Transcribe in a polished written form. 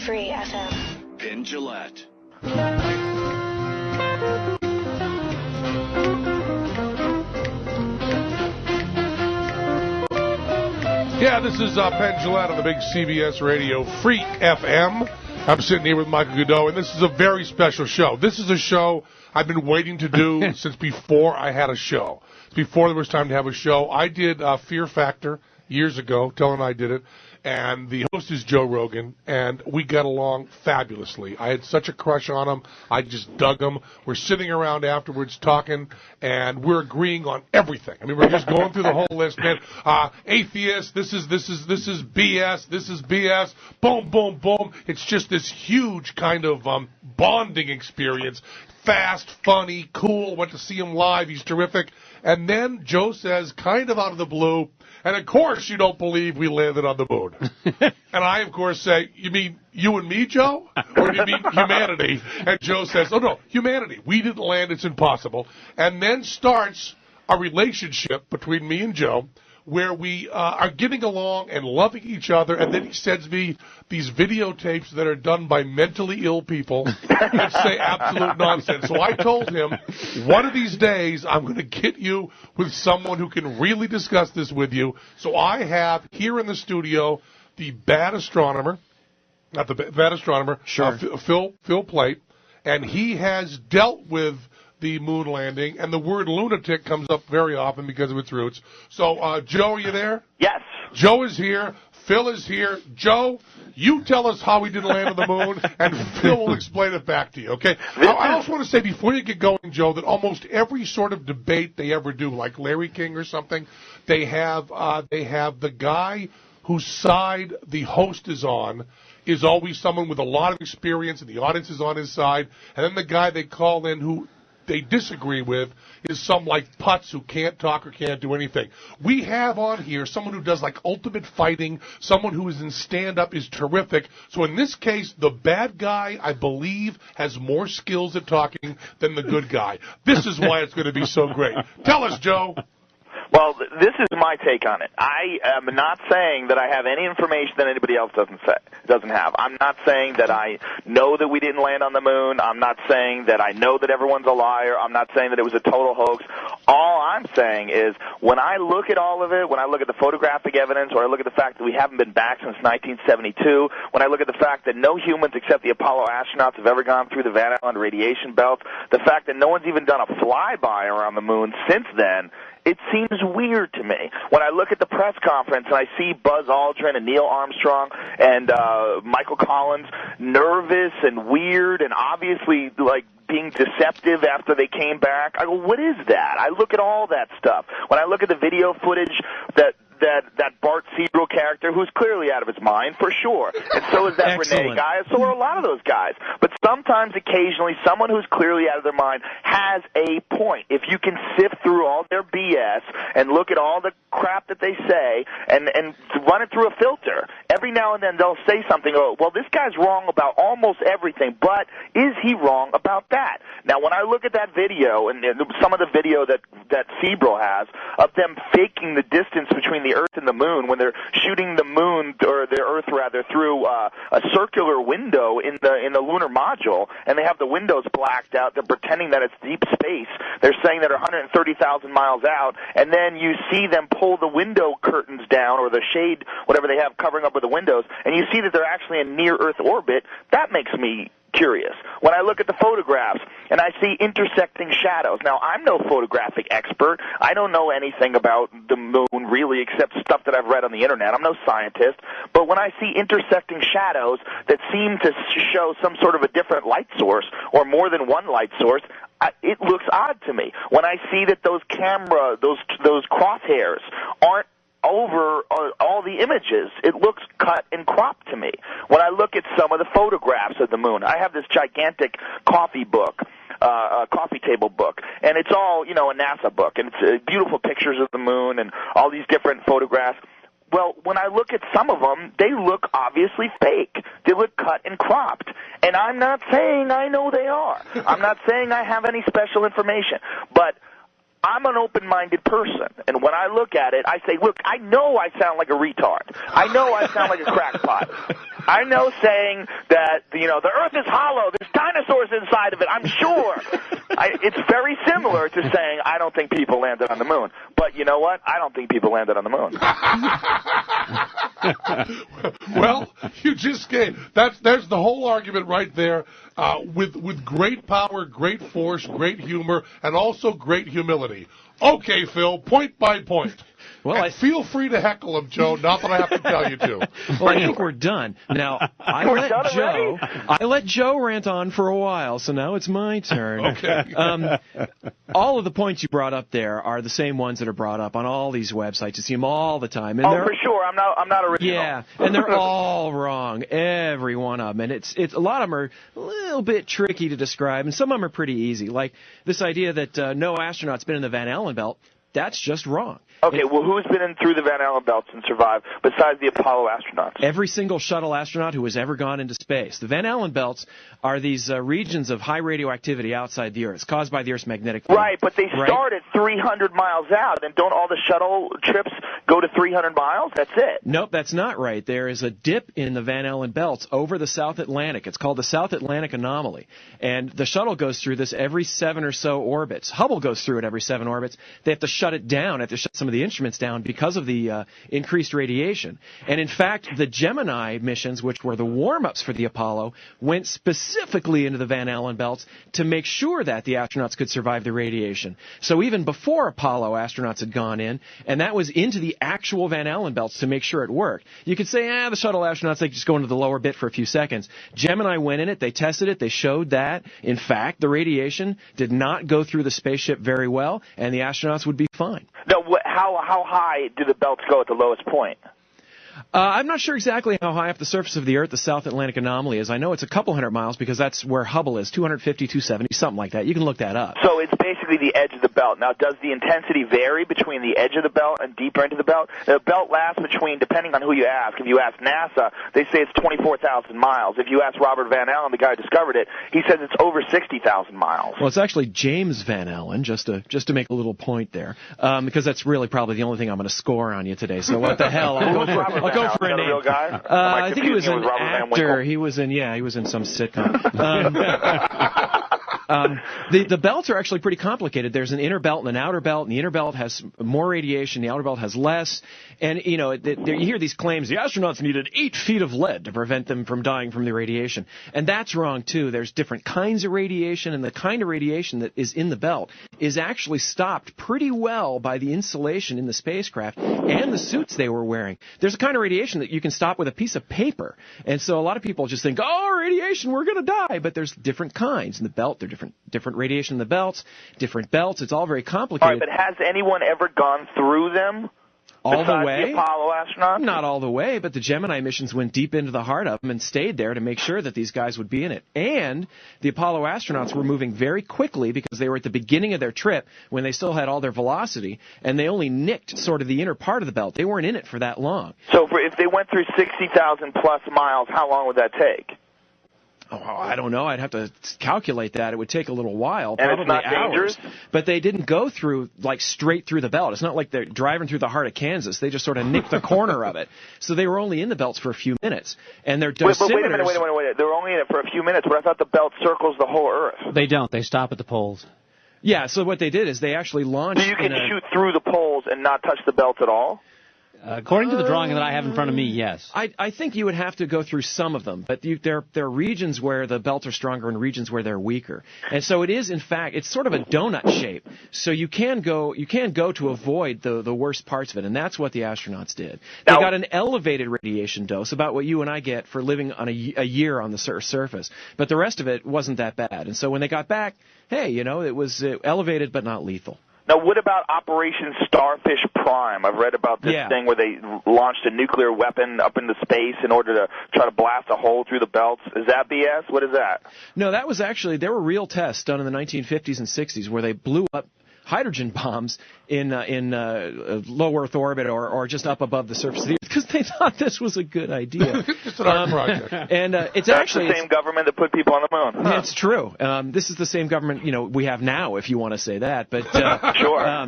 Free FM. Penn Jillette. Yeah, this is Penn Jillette on the big CBS Radio Free FM. I'm sitting here with Michael Godot, and this is a very special show. This is a show I've been waiting to do since before I had a show. Before there was time to have a show. I did Fear Factor years ago. Tell and I did it. And the host is Joe Rogan, and we got along fabulously. I had such a crush on him. I just dug him. We're sitting around afterwards talking, and we're agreeing on everything. I mean, we're just going through the whole list, man. Atheist, this is BS, this is BS, boom, boom, boom. It's just this huge kind of bonding experience. Fast, funny, cool. Went to see him live. He's terrific. And then Joe says, kind of out of the blue, and of course you don't believe we landed on the moon. And I, of course, say, you mean you and me, Joe? Or do you mean humanity? And Joe says, oh, no, humanity. We didn't land. It's impossible. And then starts a relationship between me and Joe where we are getting along and loving each other, and then he sends me these videotapes that are done by mentally ill people that say absolute nonsense. So I told him, one of these days I'm going to get you with someone who can really discuss this with you. So I have here in the studio the bad astronomer, not the bad astronomer, sure. Phil Plait, and he has dealt with the moon landing, and the word lunatic comes up very often because of its roots. So, Joe, are you there? Yes. Joe is here. Phil is here. Joe, you tell us how we didn't land on the moon, and Phil will explain it back to you, okay? I also want to say, before you get going, Joe, that almost every sort of debate they ever do, like Larry King or something, they have the guy whose side the host is on is always someone with a lot of experience, and the audience is on his side, and then the guy they call in who they disagree with is some like putz who can't talk or can't do anything. We have on here someone who does like ultimate fighting, someone who is in stand-up is terrific. So in this case, the bad guy, I believe, has more skills at talking than the good guy. This is why it's going to be so great. Tell us, Joe. Well, this is my take on it. I am not saying that I have any information that anybody else doesn't have. I'm not saying that I know that we didn't land on the moon. I'm not saying that I know that everyone's a liar. I'm not saying that it was a total hoax. All I'm saying is when I look at all of it, when I look at the photographic evidence, or I look at the fact that we haven't been back since 1972, when I look at the fact that no humans except the Apollo astronauts have ever gone through the Van Allen radiation belt, the fact that no one's even done a flyby around the moon since then, it seems weird to me. When I look at the press conference and I see Buzz Aldrin and Neil Armstrong and Michael Collins nervous and weird and obviously like being deceptive after they came back, I go, what is that? I look at all that stuff. When I look at the video footage that Bart Seabrook character, who's clearly out of his mind, for sure. And so is that Renee guy. So are a lot of those guys. But sometimes, occasionally, someone who's clearly out of their mind has a point. If you can sift through all their BS and look at all the crap that they say and run it through a filter, every now and then they'll say something, oh, well, this guy's wrong about almost everything, but is he wrong about that? Now, when I look at that video, and some of the video that Seabrook has, of them faking the distance between the Earth and the moon, when they're shooting the moon, or the Earth rather, through a circular window in the lunar module, and they have the windows blacked out, they're pretending that it's deep space. They're saying that they're 130,000 miles out, and then you see them pull the window curtains down, or the shade, whatever they have covering up with the windows, and you see that they're actually in near-Earth orbit. That makes me curious. When I look at the photographs and I see intersecting shadows. Now, I'm no photographic expert. I don't know anything about the moon, really, except stuff that I've read on the Internet. I'm no scientist. But when I see intersecting shadows that seem to show some sort of a different light source, or more than one light source, it looks odd to me. When I see that those crosshairs aren't over all the images, it looks cut and cropped to me. When I look at some of the photographs of the moon, I have this gigantic coffee table book, and it's all, a NASA book, and it's beautiful pictures of the moon and all these different photographs. Well, when I look at some of them, they look obviously fake. They look cut and cropped. And I'm not saying I know they are. I'm not saying I have any special information. But I'm an open-minded person, and when I look at it, I say, look, I know I sound like a retard. I know I sound like a crackpot. I know saying that, the Earth is hollow, there's dinosaurs inside of it, I'm sure. It's very similar to saying I don't think people landed on the moon. But you know what? I don't think people landed on the moon. Well, you just gave there's the whole argument right there. With great power, great force, great humor, and also great humility. Okay, Phil, point by point. Well, feel free to heckle him, Joe. Not that I have to tell you to. Well, I think we're done. Now, I let Joe rant on for a while, so now it's my turn. Okay. All of the points you brought up there are the same ones that are brought up on all these websites. You see them all the time. And for sure. I'm not original. Yeah, and they're all wrong, every one of them. And it's a lot of them are a little bit tricky to describe, and some of them are pretty easy. Like this idea that no astronaut's been in the Van Allen belt. That's just wrong. Okay, well, who's been through the Van Allen belts and survived besides the Apollo astronauts? Every single shuttle astronaut who has ever gone into space. The Van Allen belts are these regions of high radioactivity outside the Earth. It's caused by the Earth's magnetic field. Right, but they start at 300 miles out, and don't all the shuttle trips go to 300 miles? That's it. Nope, that's not right. There is a dip in the Van Allen belts over the South Atlantic. It's called the South Atlantic Anomaly. And the shuttle goes through this every 7 or so orbits. Hubble goes through it every 7 orbits. They have to shut it down, have to shut some of the instruments down because of the increased radiation. And in fact, the Gemini missions, which were the warm-ups for the Apollo, went specifically into the Van Allen belts to make sure that the astronauts could survive the radiation. So even before Apollo, astronauts had gone in, and that was into the actual Van Allen belts to make sure it worked. You could say, the shuttle astronauts, they just go into the lower bit for a few seconds. Gemini went in it, they tested it, they showed that, in fact, the radiation did not go through the spaceship very well, and the astronauts would be fine. Now, how high do the belts go at the lowest point? I'm not sure exactly how high off the surface of the Earth the South Atlantic Anomaly is. I know it's a couple hundred miles because that's where Hubble is, 250, 270, something like that. You can look that up. So it's basically the edge of the belt. Now, does the intensity vary between the edge of the belt and deeper into the belt? The belt lasts between, depending on who you ask. If you ask NASA, they say it's 24,000 miles. If you ask Robert Van Allen, the guy who discovered it, he says it's over 60,000 miles. Well, it's actually James Van Allen, just to make a little point there, because that's really probably the only thing I'm going to score on you today. So what the hell? I'll go for a name. I think he was an actor. He was in some sitcom. The belts are actually pretty complicated. There's an inner belt and an outer belt, and the inner belt has more radiation, the outer belt has less. And, you hear these claims, the astronauts needed 8 feet of lead to prevent them from dying from the radiation. And that's wrong, too. There's different kinds of radiation, and the kind of radiation that is in the belt is actually stopped pretty well by the insulation in the spacecraft and the suits they were wearing. There's a kind of radiation that you can stop with a piece of paper. And so a lot of people just think, radiation, we're going to die. But there's different kinds in the belt. There are different radiation in the belts, different belts. It's all very complicated. All right, but has anyone ever gone through them? All the way? The Apollo astronauts? Not all the way, but the Gemini missions went deep into the heart of them and stayed there to make sure that these guys would be in it. And the Apollo astronauts were moving very quickly because they were at the beginning of their trip when they still had all their velocity, and they only nicked sort of the inner part of the belt. They weren't in it for that long. So if they went through 60,000 plus miles, how long would that take? Oh, I don't know. I'd have to calculate that. It would take a little while, and probably it's not hours. Dangerous? But they didn't go through, straight through the belt. It's not like they're driving through the heart of Kansas. They just sort of nicked the corner of it. So they were only in the belts for a few minutes. And their dosimeters... Wait a minute. They were only in it for a few minutes, but I thought the belt circles the whole Earth. They don't. They stop at the poles. Yeah, so what they did is they actually launched... So you can shoot through the poles and not touch the belt at all? According to the drawing that I have in front of me, yes. I think you would have to go through some of them, but there are regions where the belts are stronger and regions where they're weaker. And so it is, in fact, it's sort of a donut shape. So you can go to avoid the worst parts of it, and that's what the astronauts did. They got an elevated radiation dose, about what you and I get for living on a year on the surface. But the rest of it wasn't that bad. And so when they got back, hey, it was elevated but not lethal. Now, what about Operation Starfish Prime? I've read about this thing where they launched a nuclear weapon up into space in order to try to blast a hole through the belts. Is that BS? What is that? No, that was actually, there were real tests done in the 1950s and 60s where they blew up hydrogen bombs in low Earth orbit or just up above the surface of the Earth. because they thought this was a good idea. Just an art project. And it's That's actually the same government that put people on the moon. Huh. It's true. This is the same government we have now, if you want to say that. But sure.